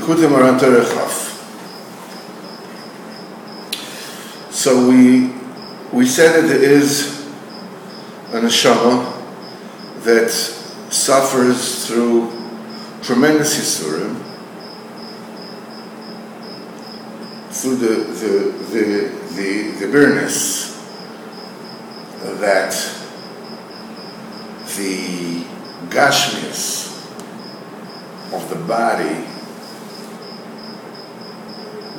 Likutei Moharan Torah Chaf. So we said that there is a neshama that suffers through tremendous yisurim, through the bitterness that the gashmius of the body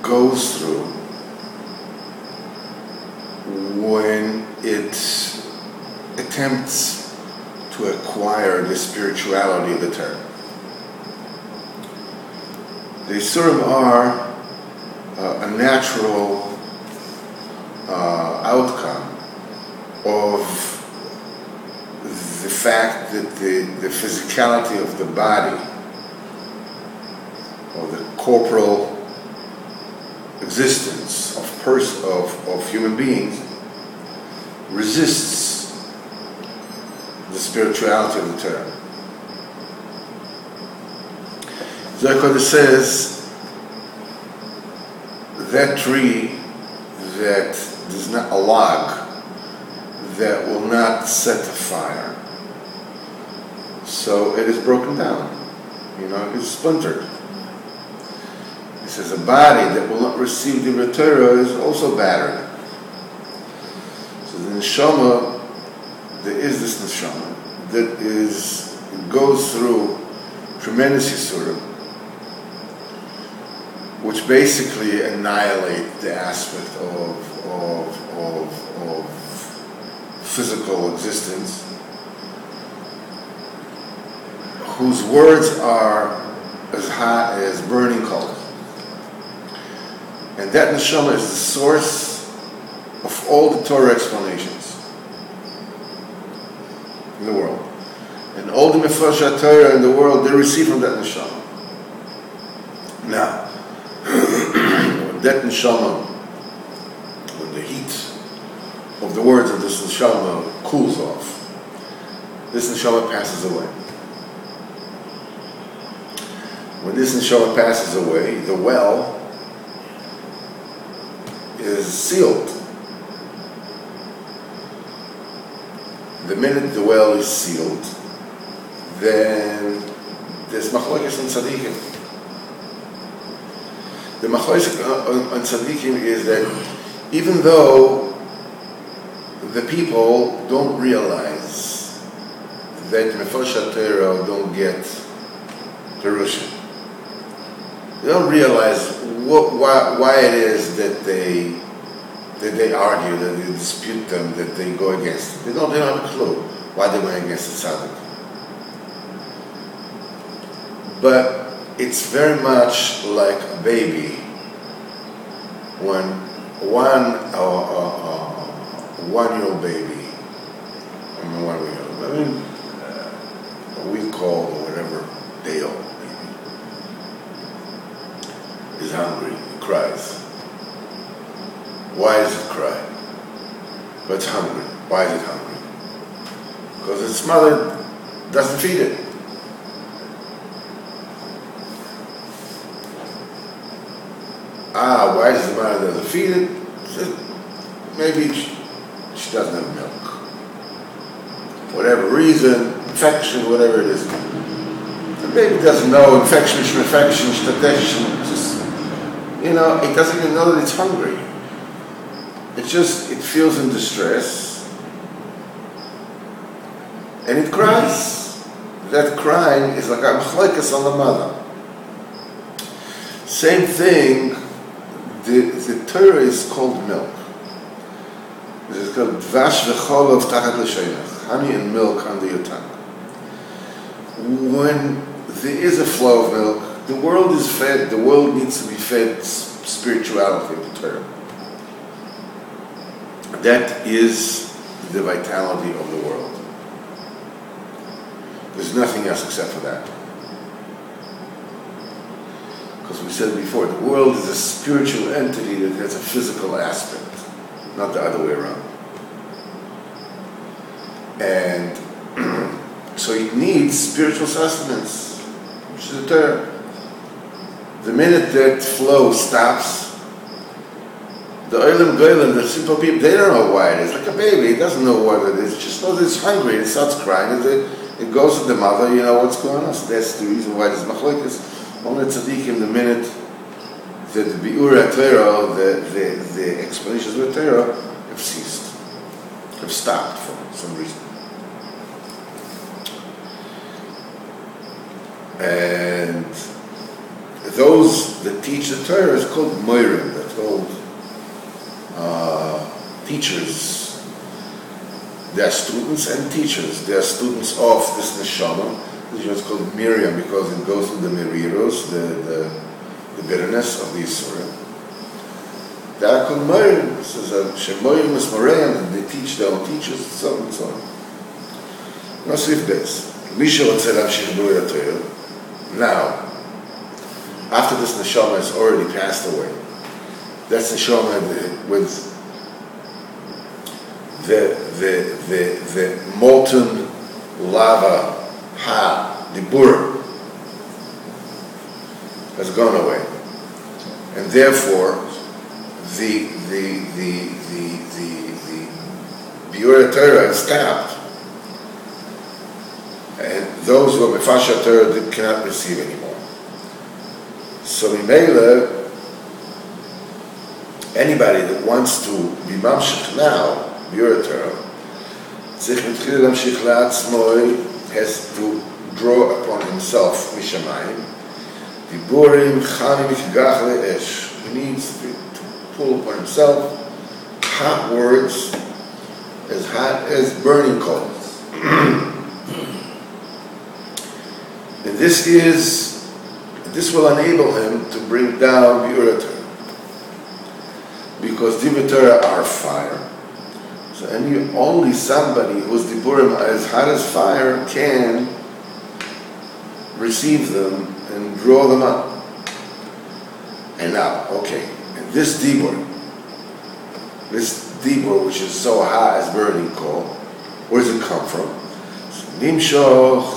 goes through when it attempts to acquire the spirituality of the Torah. The Yisurim are a natural outcome of the fact that the physicality of the body, or the corporal existence of human beings, resists the spirituality of the Torah. Zohar says that tree that does not, a log that will not set a fire, so it is broken down, it's splintered. He says a body that will not receive the Torah is also battered. So the neshama, there is this neshama that goes through tremendous yisurim, which basically annihilate the aspect of physical existence, whose words are as hot as burning coals. And that neshama is the source of all the Torah explanations in the world. And all the Mefarshei Torah in the world, they receive from that neshama. Now, when that neshama, when the heat of the words of this neshama cools off, this neshama passes away. When this neshama passes away, the well is sealed. The minute the well is sealed, then there's machlokes on tzaddikim. The machlokes on tzaddikim is that even though the people don't realize that Mefarshei Torah don't get Perushin, they don't realize why it is that they argue, that they dispute them, that they go against it. They don't have a clue why they're going against the tzaddik. But it's very much like a baby when one-year-old baby, a week old or whatever, day old baby, is hungry, it cries. Why does it cry? But it's hungry. Why is it hungry? Because its mother doesn't feed it. Why does the mother doesn't feed it? Maybe she doesn't have milk. Whatever reason, infection, whatever it is. The baby doesn't know infection, just, it doesn't even know that it's hungry. It feels in distress, and it cries. That crying is like a machlokes on the mother. Same thing, the Torah is called milk. It is called dvash v'cholov tachat l'sheinach, honey and milk under your tongue. When there is a flow of milk, the world is fed, the world needs to be fed spirituality of the Torah. That is the vitality of the world. There's nothing else except for that. Because we said before, the world is a spiritual entity that has a physical aspect, not the other way around. And so it needs spiritual sustenance, which is the Torah. the minute that flow stops, the Olam Goyim, the simple people, they don't know why it is. Like a baby, it doesn't know what it is. It just knows it's hungry. It starts crying. It goes to the mother, you know what's going on. So that's the reason why there's machlokes. Only tzaddikim, the minute that the biur Torah, the explanations of the Torah, have ceased, have stopped for some reason. And those that teach the Torah is called Moharan. They're called teachers. They are students and teachers. They are students of this neshama. This is called Miriam because it goes to the meriros, the bitterness of the Yisurim. They are called Moharan. This is a Shemoyim is Moharan, and they teach their own teachers, and so on and so on. Nasif Beis. Misha Rotzeh Lamshich B'Orei Torah. Now, after this neshama has already passed away, that's neshama with the molten lava dibur has gone away, and therefore the biur Torah has stopped. And those who are mefasha Torah cannot receive anymore. So Mimela, anybody that wants to be mamshich now, biur Torah, has to draw upon himself mishamayim. Diburim chanim mikgach le'esh. He needs to pull upon himself hot words, as hot as burning coals. And this will enable him to bring down biur Torah, because divrei Torah are fire. So only somebody whose diburim are as hot as fire can receive them and draw them up. And now, okay, and this dibur which is so hot as burning coal, where does it come from? So, nimshoch,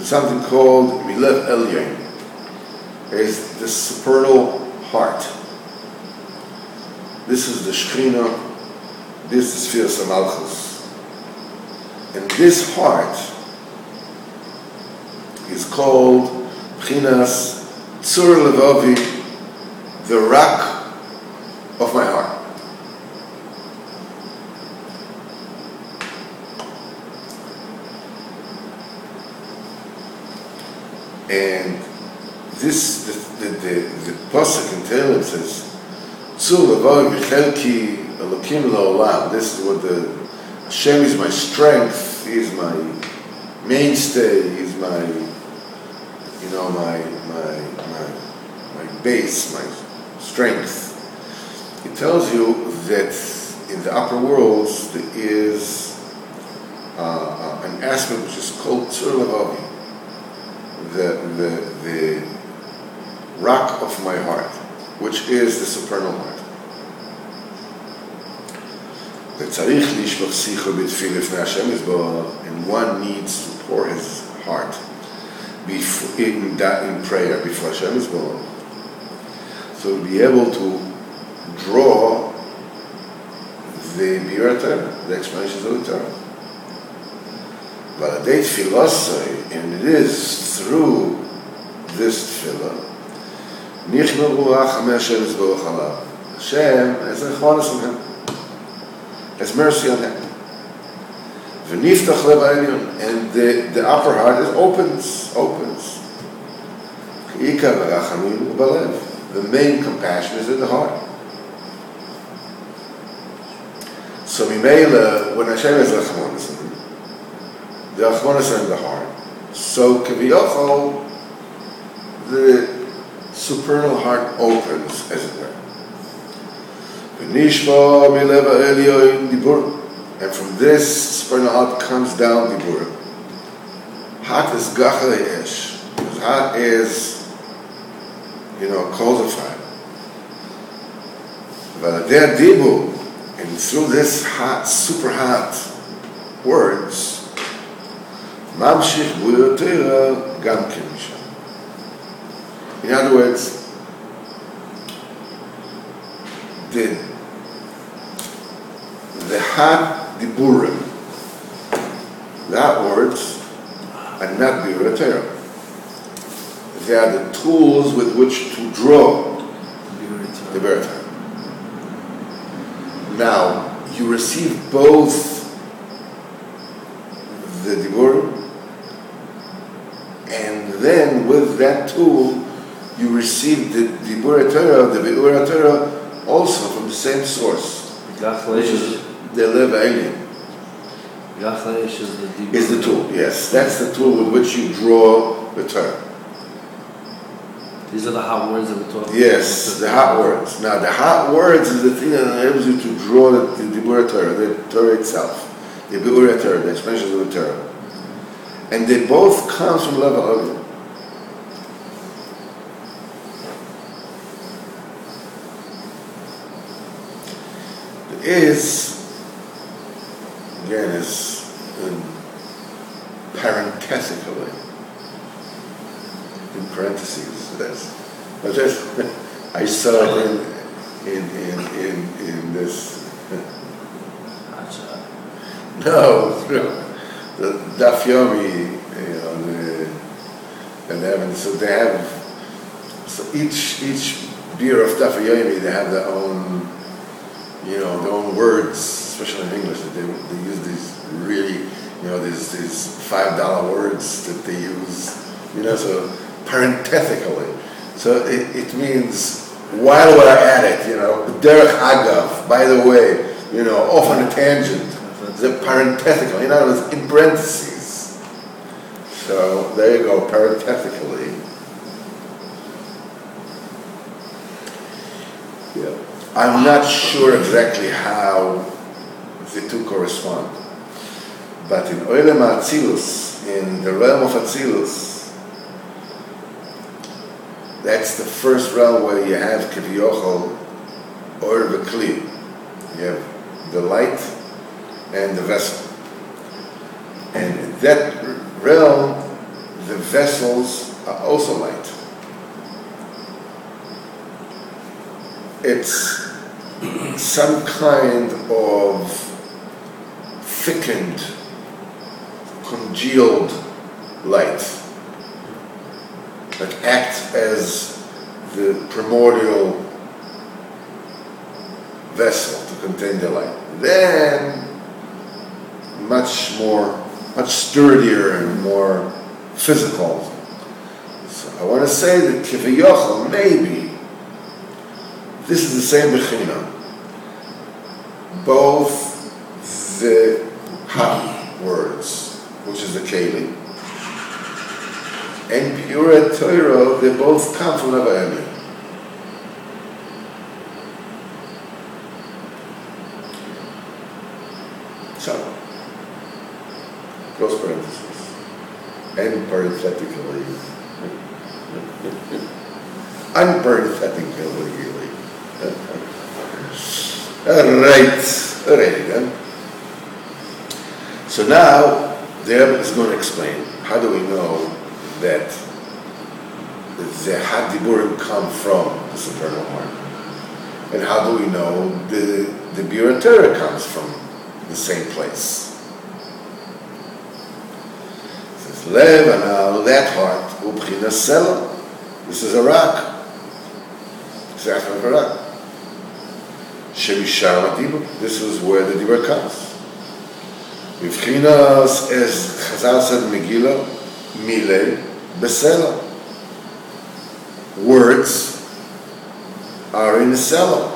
something called Milev Elyon, is the supernal heart. This is the Shekhinah, this is Firas HaMalchus. And this heart is called B'chinas Tzur Levavi, the rock of my heart. And this, the pasuk in Tehillim says, "Tzur levavi b'chelki elokim la'olam." This is what Hashem is my strength. He is my mainstay. He is my base, my strength. It tells you that in the upper worlds there is an aspect which is called Tzur levavi. The rock of my heart, which is the supernal heart. And one needs to pour his heart in prayer before Hashem is born. So to be able to draw the biur Torah, the explanations of the Torah. Validate philosophy, and it is through this tefillah, Nichnu ruach Hashem yisborach alav. Hashem has rechmanas on him, has mercy on him. V'niftach lev ha'elyon, and the upper heart opens. Ikar v'rachamim u'balev. The main compassion is in the heart. So Mimela, when Hashem has rechmanas on him, the Achmanas are in the heart. So Kaviyachol, the supernal heart opens, as it were. And from this supernal heart comes down Dibur. Heart is Gachalei Esh. His heart is, coals of fire. But there Dibur, and through this hot, super hot words, Mamshich biur Torah gam ken misham. In other words, the hot diburim, the hot words, are not Biur Torah. They are the tools with which to draw the Biur Torah. Now, you receive both the diburim, and then with that tool, you receive the Biur Torah, also from the same source, which is the Lev Alien. Is the tool, yes. That's the tool with which you draw the Torah. These are the hot words that we're talking about? Yes, the hot words. Now, the hot words is the thing that enables you to draw the Biur Torah, the Torah itself, the Biur Torah, the expressions of the Torah. And they both come from Lev Alien. Is, again, is parenthetically, in parentheses, that's, but just, I saw it in this, no, the Daf Yomi, and so they have, so each beer of Daf Yomi, they have their own, their own words, especially in English, that they use these really, these $5 words that they use, so parenthetically. So it means, while we're at it, derech agav, by the way, off on a tangent, the parenthetical, in other words, in parentheses. So there you go, parenthetically. Yeah. I'm not sure exactly how the two correspond, but in Oilem Atzilus, in the realm of Atzilus, that's the first realm where you have Kivyochel or V'Kli. You have the light and the vessel. And in that realm, the vessels are also light. It's some kind of thickened, congealed light that acts as the primordial vessel to contain the light. Then, much sturdier and more physical. So I want to say that Kivyochel, maybe, this is the same Bechina. Both the Ha words, which is the Keli, and Biur Torah, they both come from Lev Alien. So, close parentheses. And parenthetically. Unparenthetically. Alright then. So now, the Rebbe is going to explain, how do we know that the Had Diburim come from the supernal horn? And how do we know the Biur Torah comes from the same place? It says, Lev Anal, that heart, Ubchina Sela. This is a rock. This is a rock. Shemishar Dibur. This is where the Dibur comes. Ubchinas, as Chazal said in Megillah, Mile Besela. Words are in the cellar.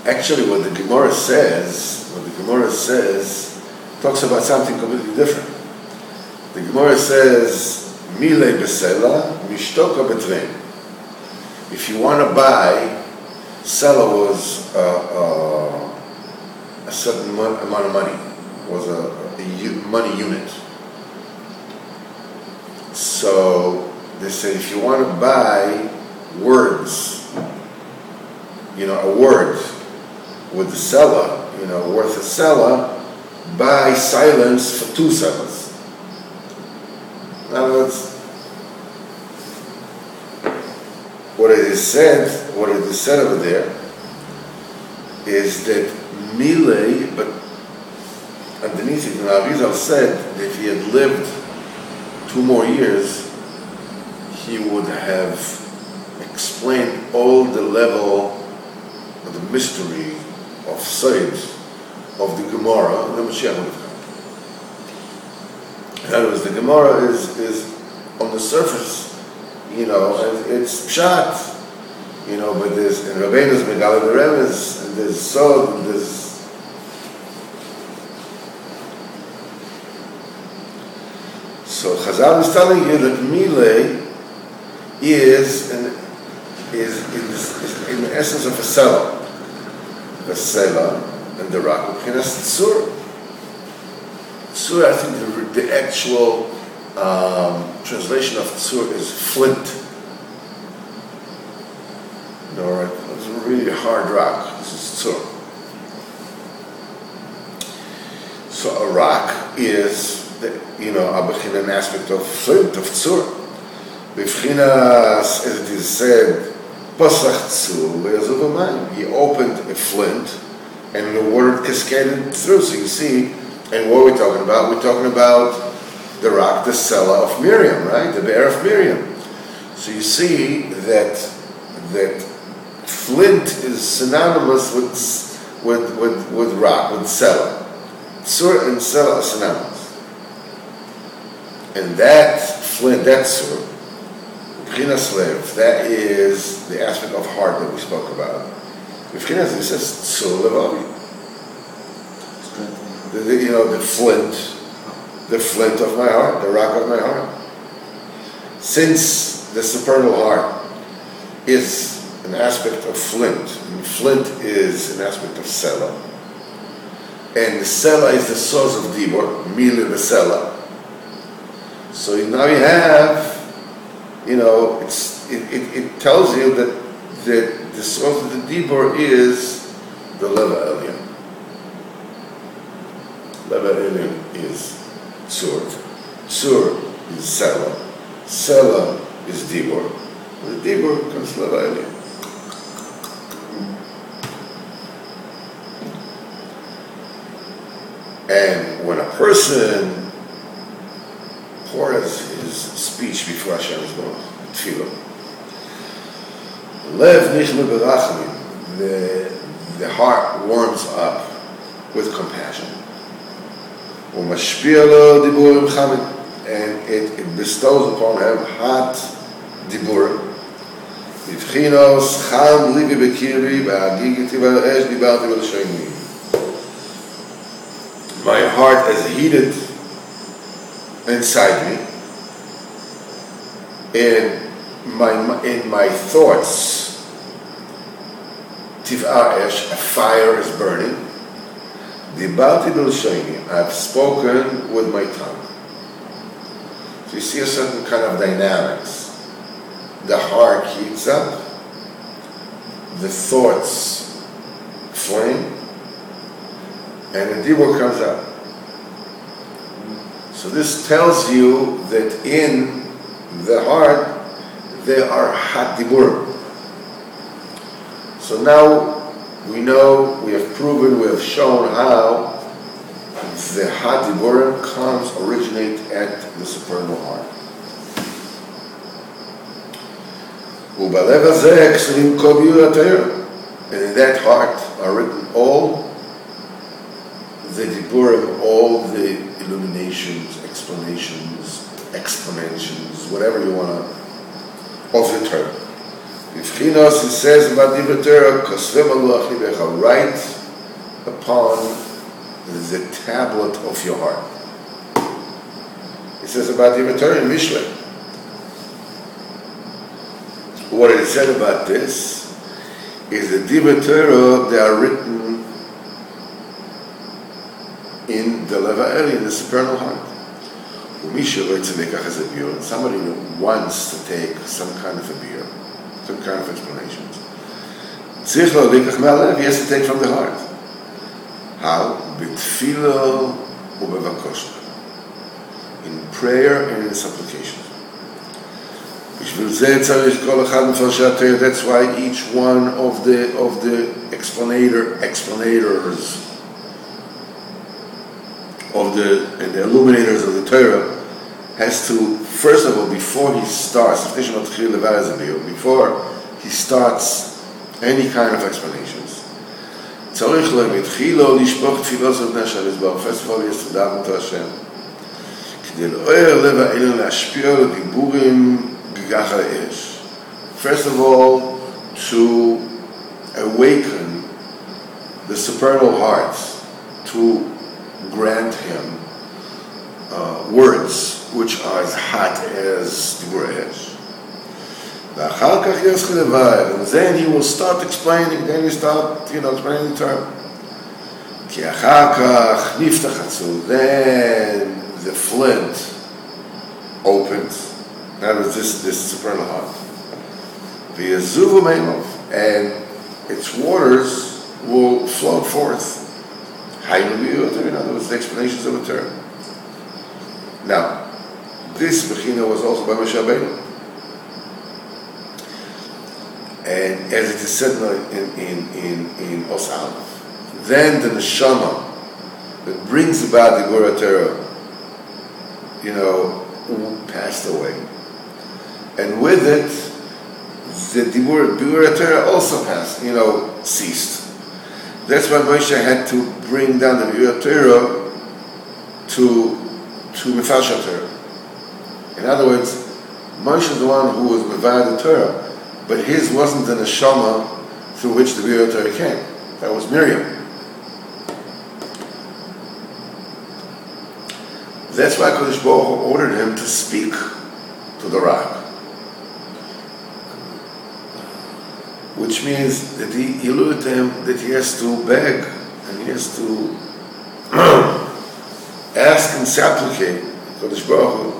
Actually, what the Gemara says, talks about something completely different. The Gemara says, Mile Besela, Mishtoka Betvein. If you want to buy, Sela was a certain amount of money, was a money unit. So they say if you want to buy words, a word with the Sela, worth a Sela, buy silence for 2 selas. In other words, what it is said over there is that Milei, but underneath it, Arizal said that if he had lived 2 more years, he would have explained all the level of the mystery of Sod of the Gemara, and the Mashiach would have come. In other words, the Gemara is on the surface, it's pshat, but there's, in Rabbeinu's Megala Beremes, and there's Sod, and there's so Chazal is telling you that Milei is in the essence of a sela, and the rock. B'chinas tzur. Tzur, I think the actual translation of tzur is flint. It's a really hard rock. This is tzur. So a rock is an aspect of flint, of tzur. B'chinas, as it is said, pasach tzur, he opened a flint, and the water cascaded through. So you see, and what are we talking about? We're talking about the rock, the Sela of Miriam, right? The bear of Miriam. So you see that flint is synonymous with rock, with Sela. Tzur and Sela are synonymous. And that flint, that Tzur, B'chinas lev, that is the aspect of heart that we spoke about. B'chinas, it says Tzur levavi. The flint of my heart, the rock of my heart. Since the supernal heart is an aspect of flint, and flint is an aspect of Sela, and the Sela is the source of Dibor, Mila the Sela. So now you have, it tells you that the source of the Dibor is the Leva Elyon. Leva Elyon is Tzur. Tzur is Sela. Sela is Dibor. With the Dibor comes Leva Elyon. And when a person pours his speech before Hashem's mouth, tefillah, Lev nichme berachmin, the heart warms up with compassion. Umashpia lo diburim chamin, and it bestows upon him hot diburim. B'tchinos cham livi bekiri ba'agigiti ba'esh dibarti b'lashoini. My heart is heated inside me, in my thoughts, tiv'ar esh, a fire is burning. Dibarti b'lashoini, I've spoken with my tongue. So you see a certain kind of dynamics. The heart heats up, the thoughts flame, and the dibur comes out. So this tells you that in the heart there are hot diburim. So now we know, we have proven, we have shown how the hot diburim originate at the supernal heart. And in that heart are written all the diburim, all the illuminations, explanations, explanations, whatever you want to, of the Torah. B'chinos, it says about the Torah, Kosvem Allah Chibecha, write upon the tablet of your heart. It says about the Torah in Mishlei. What it said about this is that the Torah, they are written in the Leva Eli, in the supernal heart. Somebody who wants to take some kind of a beer, some kind of explanations, he has to take from the heart. How? in prayer and in supplication. That's why each one of the explanators and the illuminators of the Torah has to, first of all, before he starts any kind of explanations, first of all, he has to daven to Hashem. First of all, to awaken the supernal heart, to grant him words which are as hot as Dibur Esh. And then he will start explaining, explaining the term. Then the flint opens. That was this supernal heart. And its waters will flow forth. In other words, the explanations of the term. Now, this Bechina was also by Moshe Rabbeinu. And as it is said in Osam, then the neshama that brings about the Gura Torah, passed away. And with it, the Gura Torah also passed, ceased. That's why Moshe had to bring down the Gura Torah to Mefashah Torah. In other words, Moshe is the one who was Mevad the Torah, but his wasn't the neshama through which the Gura Torah came. That was Miriam. That's why Kodesh Baruch Hu ordered him to speak to the rock. Which means that he alluded to him that he has to beg and he has to ask and supplicate Kodesh Baruch Hu,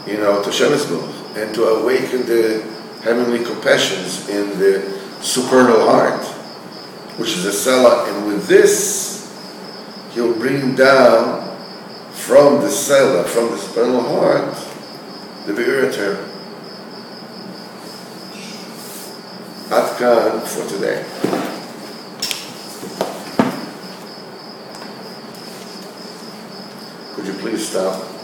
to Shemesh Baruch, and to awaken the heavenly compassions in the supernal heart, which is a Selah, and with this he'll bring down from the Selah, from the supernal heart, the Be'er Torah. Atkan for today. Could you please stop?